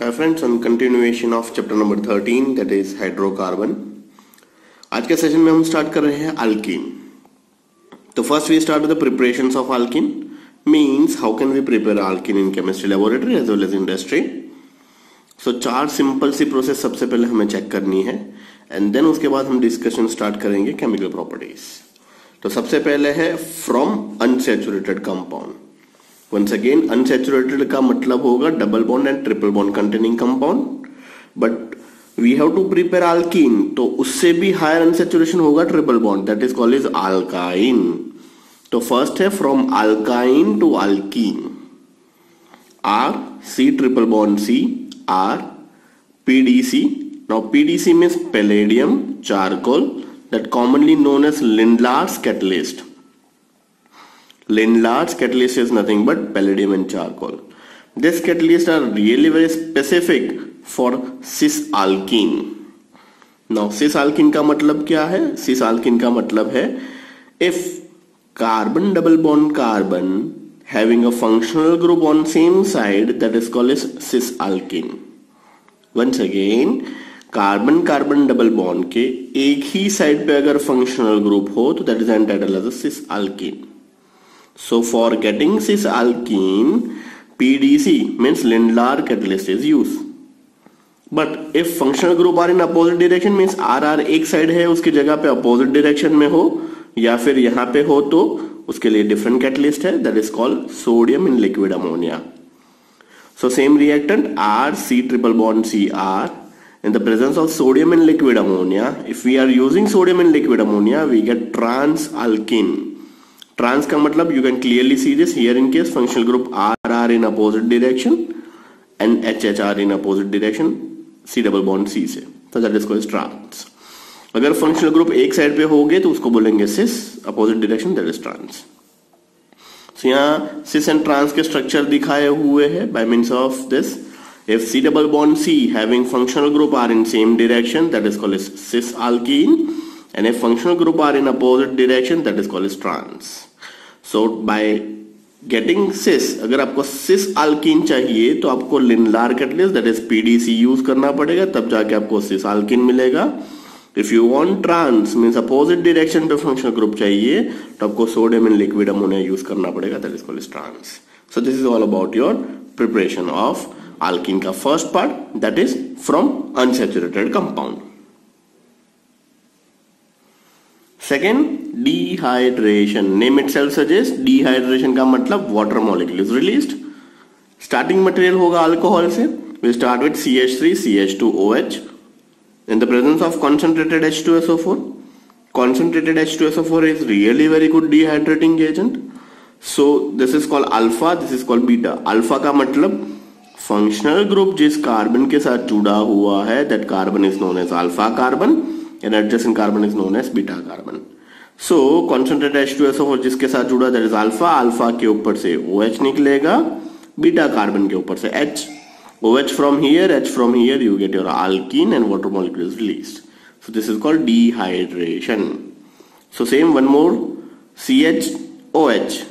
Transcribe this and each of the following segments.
Hi friends, on continuation of chapter number 13 that is hydrocarbon. आज के session में हम स्टार्ट कर रहे हैं अल्कीन। तो first we start with the preparations of alkene, means how can we prepare alkene in chemistry laboratory as well as industry. So चार simple सी process सबसे पहले हमें चेक करनी है एंड देन उसके बाद हम डिस्कशन स्टार्ट करेंगे केमिकल प्रॉपर्टीज। तो सबसे पहले है from unsaturated compound. Once again unsaturated का मतलब होगा double bond and triple bond containing compound, but we have to prepare alkene, तो उससे भी हायर अनसैचुरेशन होगा triple bond, that is called is alkyne. तो फर्स्ट है from alkyne to alkene, R C triple bond C R PDC. Now PDC means palladium charcoal that commonly known as Lindlar's catalyst. Lindlar's catalyst is nothing but palladium and charcoal. These catalysts are really very specific for cis alkene. Now cis alkene का मतलब क्या है? cis alkene का मतलब है if carbon double bond carbon having a functional group on same side, that is called as cis alkene. Once again, carbon carbon double bond के एक ही side पे अगर फंक्शनल ग्रुप हो तो that is entitled as a cis alkene. So for getting cis alkene PDC means Lindlar catalyst is use, but if functional group are in opposite direction means R एक side है उसकी जगह पे opposite direction में हो या फिर यहां पे हो तो उसके लिए डिफरेंट कैटलिस्ट है, that is called sodium in liquid ammonia. So same reactant R C triple bond C R in the presence of sodium in liquid ammonia. If we are using sodium in liquid ammonia, we get trans alkene. Trans का मतलब you can clearly see this here in case functional group R are in opposite direction and HH are in opposite direction, C double bond C से, तो that is called trans. अगर functional group एक side पे होगे तो उसको बोलेंगे cis, opposite direction that is trans. So यहाँ cis and trans के स्ट्रक्चर दिखाए हुए हैं by means of this. If C double bond C having functional group are in same direction, that is called as cis alkene, and if functional group are in opposite direction, that is called as trans. So by getting cis, अगर आपको cis alkene चाहिए तो आपको Lindlar catalyst that is PDC use करना पड़ेगा, तब जाके आपको cis alkene मिलेगा। If you want trans means opposite direction पे functional group चाहिए तो आपको sodium in liquid ammonia use करना पड़ेगा, that is called as trans. So this is all about your preparation of alkene का first part, that is from unsaturated compound. Second dehydration, name itself suggest dehydration का मतलब water molecule is released. Starting material होगा alcohol से, we start with CH3 CH2OH in the presence of concentrated H2SO4. Concentrated H2SO4 is really very good dehydrating agent. So this is called alpha, this is called beta. Alpha का मतलब functional group जिस carbon के साथ जुड़ा हुआ है that carbon is known as alpha carbon and adjacent carbon is known as beta carbon. So concentrated H2SO4 जिसके साथ जुड़ा दैट इज अल्फा, अल्फा के ऊपर से OH निकलेगा, बीटा कार्बन के ऊपर से H, OH from here, H from here, you get your alkene and water molecule is released. So this is called dehydration. So same one more CHOH,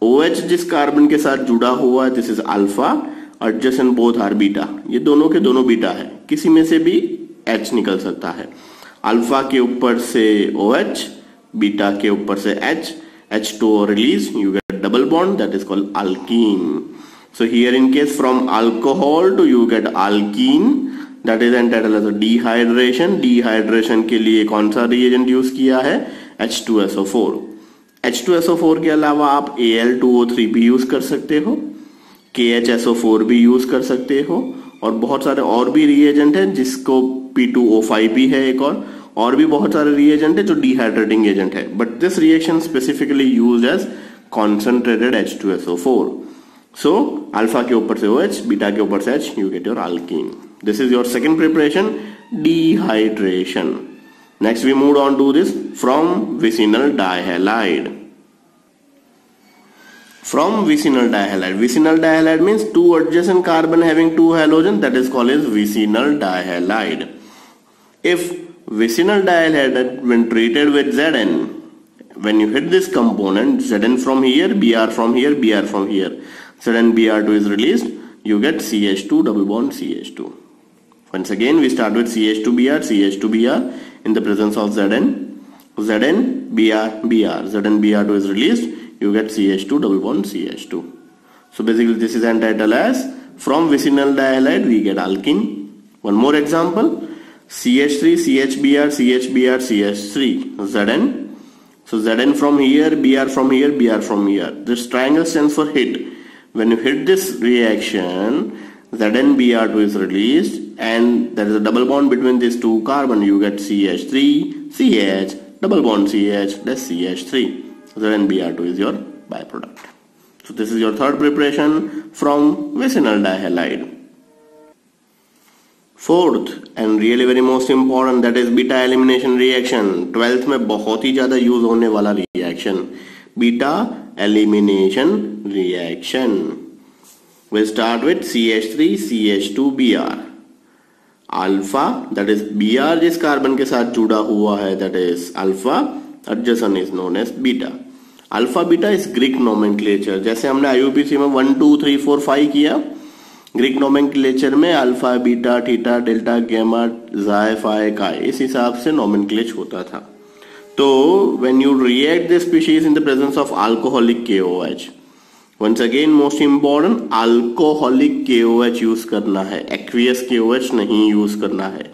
OH जिस carbon के साथ जुड़ा हुआ है this is alpha, adjacent both are beta, ये दोनों के दोनों बीटा है, किसी में से भी H निकल सकता है। अल्फा के ऊपर से OH, बीटा के ऊपर से H, H2O release, you get double bond that is called alkene. So here in case from alcohol to you get alkene, that is entitled as dehydration. Dehydration के लिए कौन सा रिएजेंट यूज किया है? H2SO4। H2SO4 के अलावा आप Al2O3 भी यूज कर सकते हो, KHSO4 भी यूज कर सकते हो, और बहुत सारे और भी रिएजेंट हैं जिसको P2O5 भी है एक और भी बहुत सारे रिएजेंट है जो डिहाइड्रेटिंग एजेंट है, but this reaction specifically used as concentrated H2SO4। So alpha के ऊपर से OH, बीटा के ऊपर से H, you get your alkene. This is your second preparation, dehydration. Next we move on to this from vicinal dihalide. From vicinal dihalide. Vicinal dihalide means two adjacent carbon having two halogen, that is called as vicinal dihalide. If vicinal dihalide when treated with Zn, when you hit this component Zn from here, Br from here, Br from here, Zn Br2 is released, you get CH2 double bond CH2. Once again, we start with CH2Br in the presence of Zn, Zn Br2 is released, you get CH2 double bond CH2. So basically this is entitled as from vicinal dihalide we get alkene. One more example, CH3, CHBr, CH3, Zn. So Zn from here, Br from here, Br from here. This triangle stands for hit. When you hit this reaction, ZnBr2 is released and there is a double bond between these two carbon. You get CH3, CH, double bond CH, that's CH3. ZnBr2 is your byproduct. So this is your third preparation from vicinal dihalide. Fourth and really very most important, that is beta elimination reaction. 12th में बहुत ही ज़्यादा use होने वाला reaction, beta elimination reaction. We start with CH3 CH2Br. Alpha, that is Br जिस carbon के साथ जुड़ा हुआ है, that is alpha, adjacent is known as beta. Alpha beta is Greek nomenclature. जैसे हमने IUPAC में 1 2 3 4 5 किया, ग्रीक नोमेनक्लेचर में alpha beta theta delta gamma जाय फाय काय इस हिसाब से नोमेनक्लेचर होता था. तो when you react this species in the presence of alcoholic KOH, once again most important, alcoholic KOH use करना है, एक्वियस KOH नहीं यूज करना है.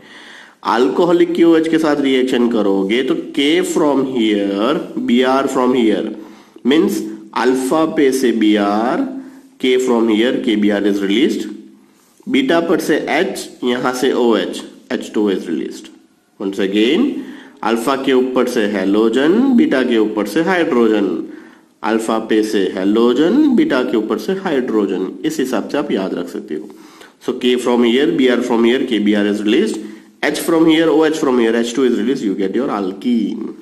अल्कोहलिक KOH के साथ रिएक्शन करोगे तो K from here, Br from here means alpha पे से Br, K from here, KBr is released. Beta पर से H, यहाँ से OH, H2 is released. Once again, alpha के ऊपर से हेलोजन, बीटा के ऊपर से हाइड्रोजन, अल्फा पे से हेलोजन, बीटा के ऊपर से हाइड्रोजन. इस हिसाब से आप याद रख सकते हो. So K from here, Br from here, KBr is released. H from here, OH from here, H2 is released. You get your alkene.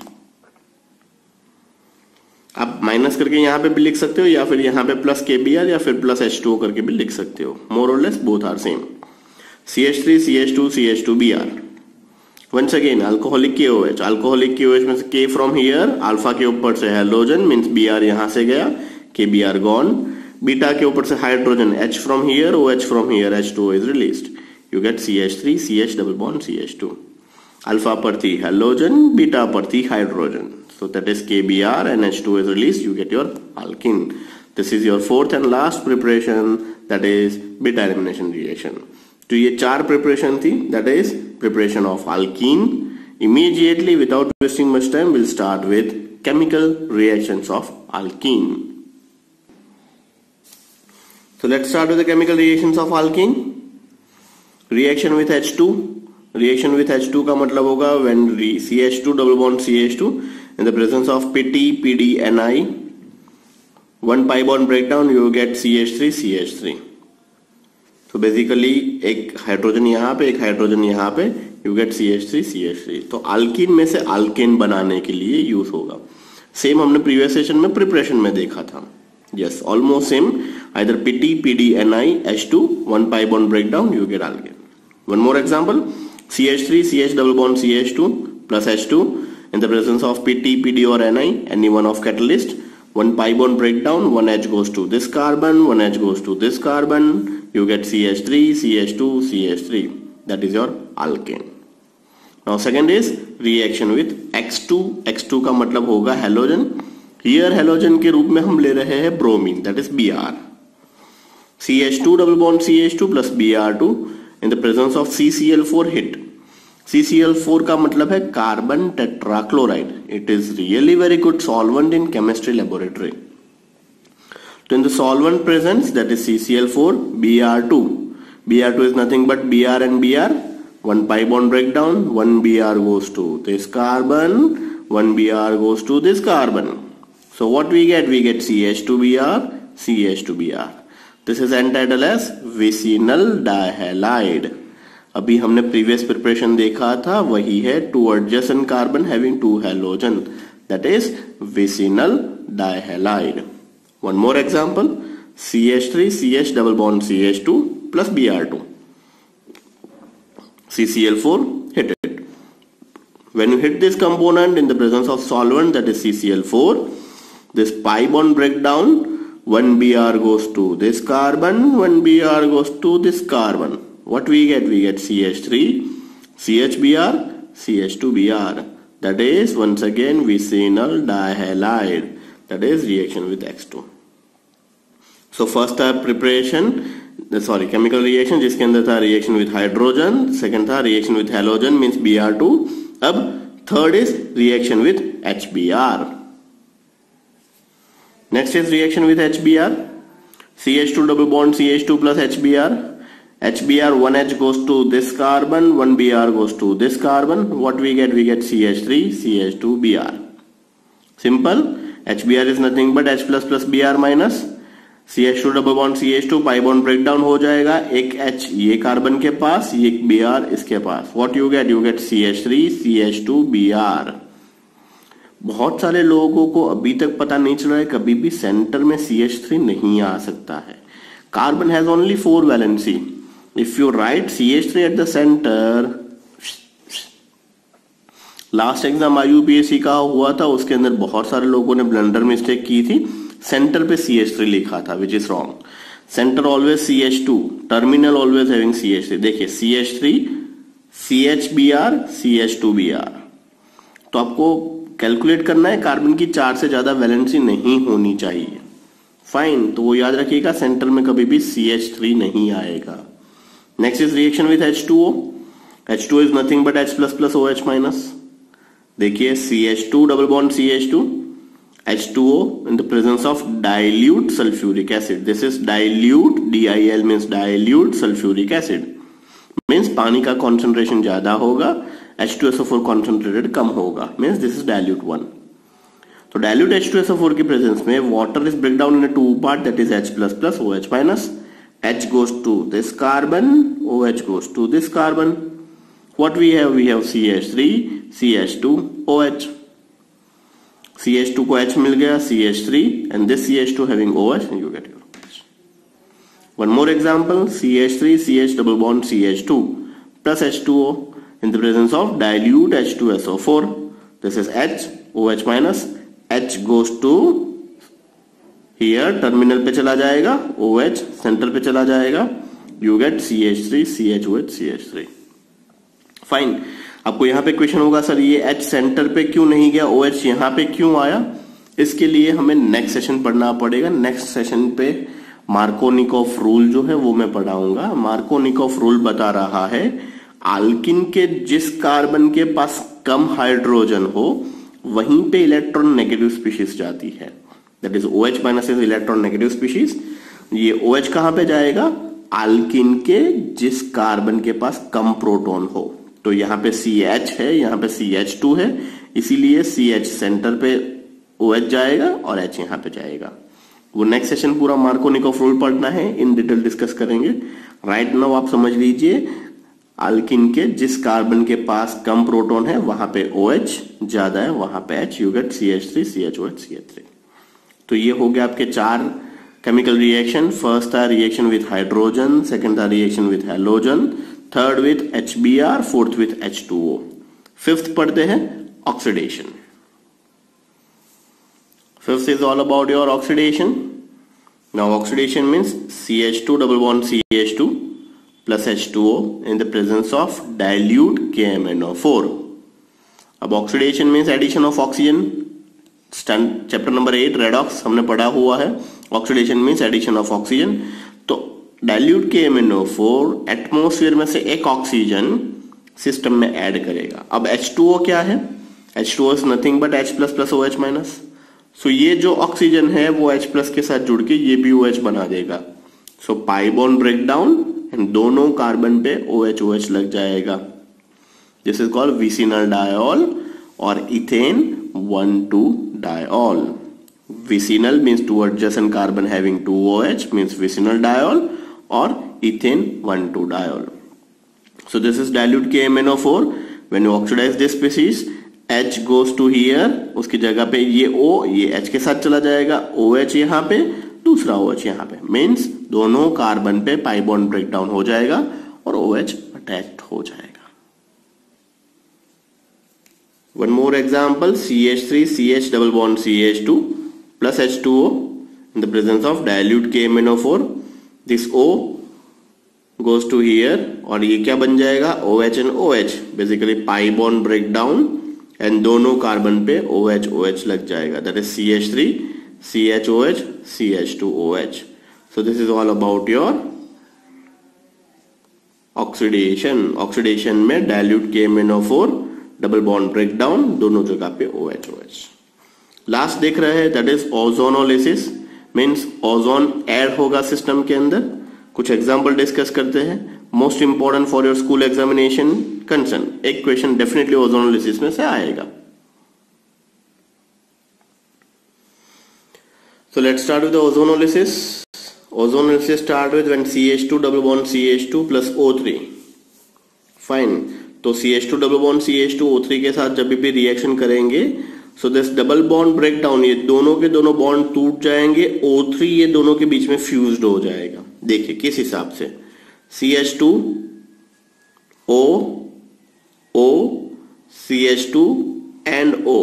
आप माइनस करके यहाँ पे भी लिख सकते हो या फिर यहाँ पे प्लस KBr या फिर प्लस H2O करके भी लिख सकते हो. मोर और less both are same. CH3 CH2 CH2Br. Once again alcoholic KOH में से K फ्रॉम हियर, अल्फा के ऊपर से हेलोजन मीन्स Br यहाँ से गया, KBr गॉन. बीटा के ऊपर से hydrogen, H from here, OH from here, H2O is released. You get CH3 CH double bond CH2. Alpha पर थी हेलोजन, बीटा पर थी hydrogen. So that is KBr and H2 is released, you get your alkene. This is your fourth and last preparation, that is beta elimination reaction. तो ये चार preparation थी, that is preparation of alkene. Immediately without wasting much time, we'll start with chemical reactions of alkene. So let's start with the chemical reactions of alkene. Reaction with H2. Reaction with H2 का मतलब होगा when CH2 double bond CH2 in the presence of PT, PD, Ni, one pi bond breakdown, you get CH3, CH3. So basically एक hydrogen यहाँ पे, एक hydrogen यहाँ पे, you get CH3, CH3. तो अल्कीन में से अल्केन बनाने के लिए यूज होगा. सेम हमने प्रीवियस सेशन में प्रिपरेशन में देखा था. Yes, almost same. Either PT, PD, Ni, H2, one pi bond breakdown, you get alkene. One more example, CH3, CH double bond CH2 plus H2 in the presence of PT, PD or Ni, any one of catalyst, one pi bond breakdown, one H goes to this carbon, one H goes to this carbon, you get CH3, CH2, CH3. That is your alkane. Now second is reaction with X2. X2 का मतलब होगा halogen. Here halogen के रूप में हम ले रहे हैं bromine, that is Br. CH2 double bond CH2 plus Br2 in the presence of CCl4 hit. CCl4 का मतलब है carbon tetrachloride. It is really very good solvent in chemistry laboratory. तो in the solvent presence, that is CCl4, Br2. Br2 is nothing but Br and Br. One pi bond breakdown, one Br goes to this carbon, one Br goes to this carbon. So what we get? We get CH2Br, CH2Br. This is entitled as vicinal dihalide. अभी हमने previous preparation देखा था, वही है two adjacent carbon having two halogen, that is vicinal dihalide. One more example, CH3 CH double bond CH2 plus Br2, CCl4 hit it. When you hit this component in the presence of solvent, that is CCl4, this pi bond breakdown, one Br goes to this carbon, one Br goes to this carbon. What we get? We get CH3, CHBr, CH2Br. That is once again vicinal dihalide. That is reaction with X2. So first था chemical reaction जिसके अंदर था reaction with hydrogen, second था reaction with halogen means Br2. अब third is reaction with HBr. Next is reaction with HBr. CH2 double bond CH2 plus HBr. HBr 1H goes to this carbon, 1 Br goes to this carbon. What we get? We get CH3, CH2Br. Simple. HBr is nothing but H plus plus Br minus. CH2 double bond CH2 pi bond break down हो जाएगा, एक H ये carbon के पास, ये Br इसके पास. What you get? You get CH3 CH2Br. बहुत सारे लोगों को अभी तक पता नहीं चल रहा है कभी भी सेंटर में CH3 नहीं आ सकता है. Carbon has only 4 valency. If you right CH3 at the centre, last exam IUPAC का हुआ था, उसके अंदर बहुत सारे लोगों ने ब्लंडर मिस्टेक की थी. सेंटर पे CH3 लिखा था, which is wrong. Centre always CH2, terminal always having CH3. देखिए CH3, CHBr, CH2Br. तो आपको कैलकुलेट करना है, कार्बन की 4 से ज्यादा वैलेंसी नहीं होनी चाहिए. फाइन, तो वो याद रखिएगा, सेंटर में कभी भी CH3 नहीं आएगा. Next is reaction with H2O. H2O is nothing but H plus plus OH minus. देखिए CH2 double bond CH2, H2O in the presence of dilute sulfuric acid. This is dilute, DIL means dilute sulfuric acid. Means पानी का concentration ज्यादा होगा, H2SO4 concentrated कम होगा. Means this is dilute one. तो dilute H2SO4 की presence में water is break down in a 2 part, that is H plus plus OH minus. H goes to this carbon, OH goes to this carbon. What we have? We have CH3, CH2, OH. CH2 को H मिल गया, CH3 and this CH2 having OH, and you get your OH. One more example, CH3 CH double bond CH2 plus H2O in the presence of dilute H2SO4. This is H, OH minus. H goes to here, terminal पे चला जाएगा, OH centre पे चला जाएगा, you get CH3 CHOH CH3. Fine. आपको यहाँ पे question होगा, सर ये H सेंटर पे क्यों नहीं गया, OH यहाँ पे क्यों आया? इसके लिए हमें नेक्स्ट सेशन पढ़ना पड़ेगा. नेक्स्ट सेशन पे मार्कोनिकॉफ रूल जो है वो मैं पढ़ाऊंगा. मार्कोनिकॉफ रूल बता रहा है आल्किन के जिस कार्बन के पास कम हाइड्रोजन हो वहीं पे इलेक्ट्रॉन नेगेटिव स्पीशीज जाती है. That is OH minus is electron negative species. ये OH कहां पे जाएगा? आल्किन के जिस कार्बन के पास कम प्रोटॉन हो. तो यहाँ पे CH है, यहाँ पे CH2 है, इसीलिए CH सेंटर पे OH जाएगा और H यहाँ पे जाएगा. वो नेक्स्ट सेशन पूरा मार्कोनिकॉफ रूल पढ़ना है, इन डिटेल डिस्कस करेंगे. राइट नाउ आप समझ लीजिए, आल्किन के जिस कार्बन के पास कम प्रोटॉन है वहां पे OH ज्यादा है, वहां पे H, you get CH3 CHOH CH3. तो ये हो गया आपके 4 केमिकल रिएक्शन. फर्स्ट था रिएक्शन विथ हाइड्रोजन, सेकेंड था reaction with halogen, third with HBr, fourth with H2O. Fifth पढ़ते हैं oxidation. Fifth is all about your oxidation. Now oxidation means CH2 double bond CH2 plus H2O in the presence of dilute KMnO4. अब oxidation means addition of oxygen. Chapter number 8 redox हमने पढ़ा हुआ है. Oxidation means addition of oxygen. तो dilute KMnO4 atmosphere में से एक oxygen system में ऐड करेगा. अब H2O क्या है? H2O is nothing but H plus plus OH minus. So ये जो ऑक्सीजन है वो H प्लस के साथ जुड़ के ये भी OH बना देगा. So pi bond break down and दोनों कार्बन पे OH लग जाएगा. This is called vicinal diol और ethane 1,2 diol. Vicinal means two adjacent carbon having 2 OH means vicinal diol, or ethane 1,2 diol. So this is dilute KMnO4. When you oxidize this species, H goes to here, उसकी जगह पे ये O ये H के साथ चला जाएगा, OH यहाँ पे, दूसरा OH यहाँ पे. Means दोनों कार्बन पे पाई बॉन्ड ब्रेक डाउन हो जाएगा और OH अटैच्ड हो जाएगा. One more example, CH3 CH double bond CH2 plus H2O in the presence of dilute KMnO4, this O goes to here और ये क्या बन जाएगा OH and OH, basically pi bond break down and दोनों carbon पे OH OH लग जाएगा, that is CH3 CHOH CH2OH. So this is all about your oxidation में dilute KMnO4 double bond break down, दोनों जगह पे OH OH. लास्ट देख रहे हैं that is ozonolysis, means ozone add होगा सिस्टम के अंदर. कुछ एग्जांपल डिस्कस करते हैं, most important for your school examination concern. एक क्वेश्चन डेफिनेटली ओजोनोलिसिस में से आएगा. So let's start with the ozonolysis. Ozonolysis start with when CH2 double bond CH2 plus O3. Fine. तो CH2 double bond CH2 O3 के साथ जब भी reaction करेंगे, so this double bond breakdown, ये दोनों के दोनों बॉन्ड टूट जाएंगे, O3 ये दोनों के बीच में फ्यूज्ड हो जाएगा. देखिए किस हिसाब से, CH2 O O CH2 and O.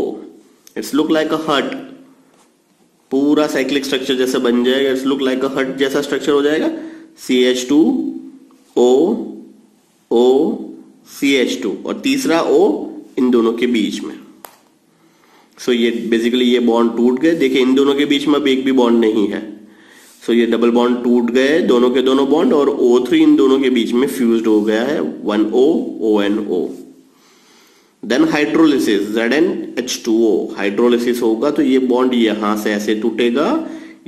It's look like a heart. पूरा साइक्लिक स्ट्रक्चर जैसा बन जाएगा. It's look like a heart जैसा स्ट्रक्चर हो जाएगा. CH2 O O CH2 और तीसरा O इन दोनों के बीच में. सो ये बेसिकली ये बॉन्ड टूट गए. देखिए इन दोनों के बीच में अब एक भी बॉन्ड नहीं है. सो ये डबल बॉन्ड टूट गए दोनों के दोनों बॉन्ड, और O3 इन दोनों के बीच में फ्यूज्ड हो गया है. 1O ONO. Then hydrolysis ZnH2O. Hydrolysis होगा तो ये बॉन्ड यहां से ऐसे टूटेगा,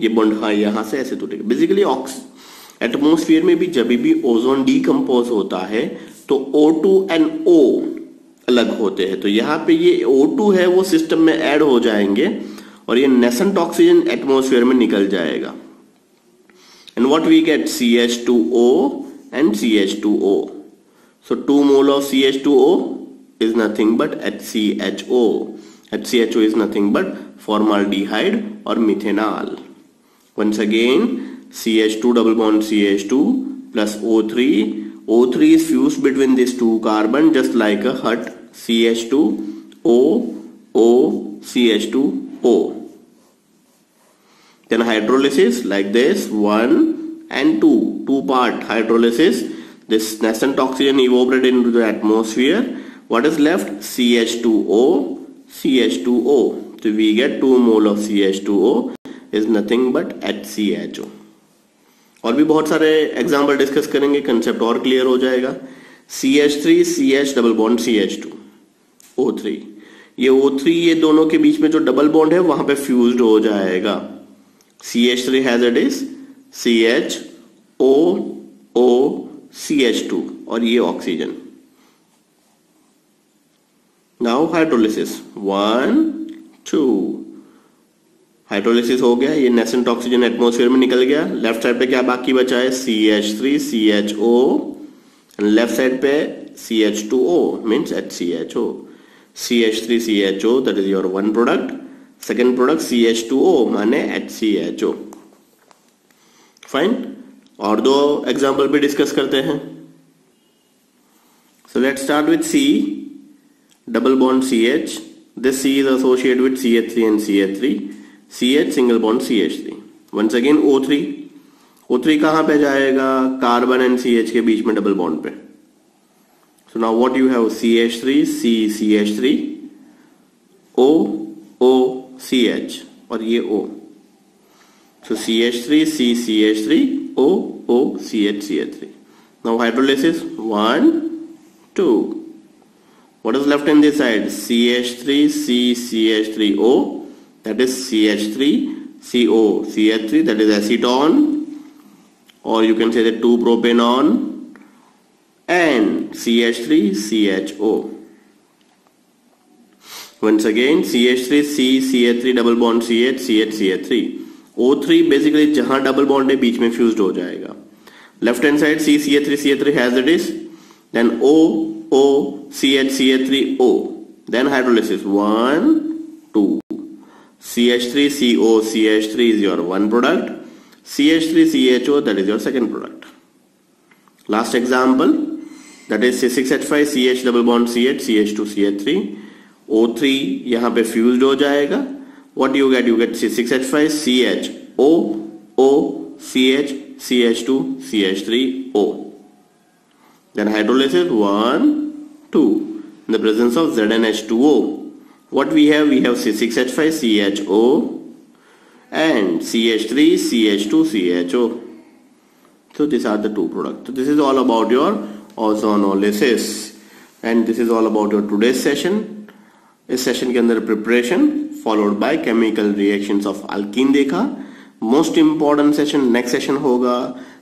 ये बॉन्ड हाँ यहां से ऐसे टूटेगा. बेसिकली एटमॉस्फेयर में भी जब भी ओजोन डीकंपोज होता है तो O2 एंड O अलग होते हैं. तो यहाँ पे ये O2 है वो सिस्टम में ऐड हो जाएंगे और ये नेसेंट ऑक्सीजन एटमॉस्फेयर में निकल जाएगा. And what we get CH2O and CH2O. So 2 mole of CH2O is nothing but HCHO. HCHO is nothing but formaldehyde or methanol. Once again, CH2 double bond CH2 plus O3. O3 is fused between these two carbon just like a hut. CH2 O O CH2 O. Then hydrolysis like this, 1 and 2. 2 part hydrolysis. This nascent oxygen evaporated into the atmosphere. What is left? CH2O CH2O. So we get 2 mole of CH2O is nothing but HCHO. और भी बहुत सारे example discuss करेंगे, concept और clear हो जाएगा. CH3 CH double bond CH2 O3. ये O3 ये दोनों के बीच में जो डबल बॉन्ड है वहां पे फ्यूज्ड हो जाएगा. CH3 has it is CH O O CH2 और ये ऑक्सीजन. Now hydrolysis 1 2. हाइड्रोलिसिस हो गया, ये नेसेंट ऑक्सीजन एटमॉस्फेयर में निकल गया. लेफ्ट साइड पे क्या बाकी बचा है? CH3 CHO and left side पे CH2O means HCHO. CH3 CHO that is your one product. Second product CH2O माने HCHO. फाइन. और दो एग्जाम्पल भी डिस्कस करते हैं. So let's start with C double bond CH. This C is associated with CH3 and CH3. CH single bond CH3. Once again O3. O3 कहां पे जाएगा? Carbon and CH के बीच में डबल बॉन्ड पे. So now what you have? CH3 C CH3 O O CH और ये O. So CH3 C CH3 O O CH CH3. Now hydrolysis 1 2. What is left in this side? CH3 C CH3O, that is CH3 CO CH3, that is acetone, or you can say that 2-propanone, and CH3 CHO. Once again CH3 C CH3 double bond CH CH CH3. O3 basically जहां double bond है बीच में fused हो जाएगा. Left hand side C CH3 CH3 has it is, then O O CH CH3O. Then hydrolysis 1 2. CH3 CO CH3 is your one product. CH3 CHO that is your second product. Last example, that is C6H5 CH double bond CH CH2 CH3. O3 यहाँ पे fused हो जाएगा. What you get? You get C6H5 CH O, O, CH, CH2, CH3O. Then hydrolysis 1, 2. In the presence of ZnH2O, what we have? We have C6H5, CHO, and CH3, CH2, CHO. So these are the two products. So this is all about your ozonolysis, and this is all about your today's session. इस session के अंदर preparation followed by chemical reactions of alkene देखा. Most important session next session होगा,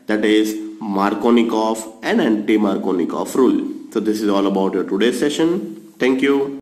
that is Markovnikov and anti-Markovnikov rule. So this is all about your today's session. Thank you.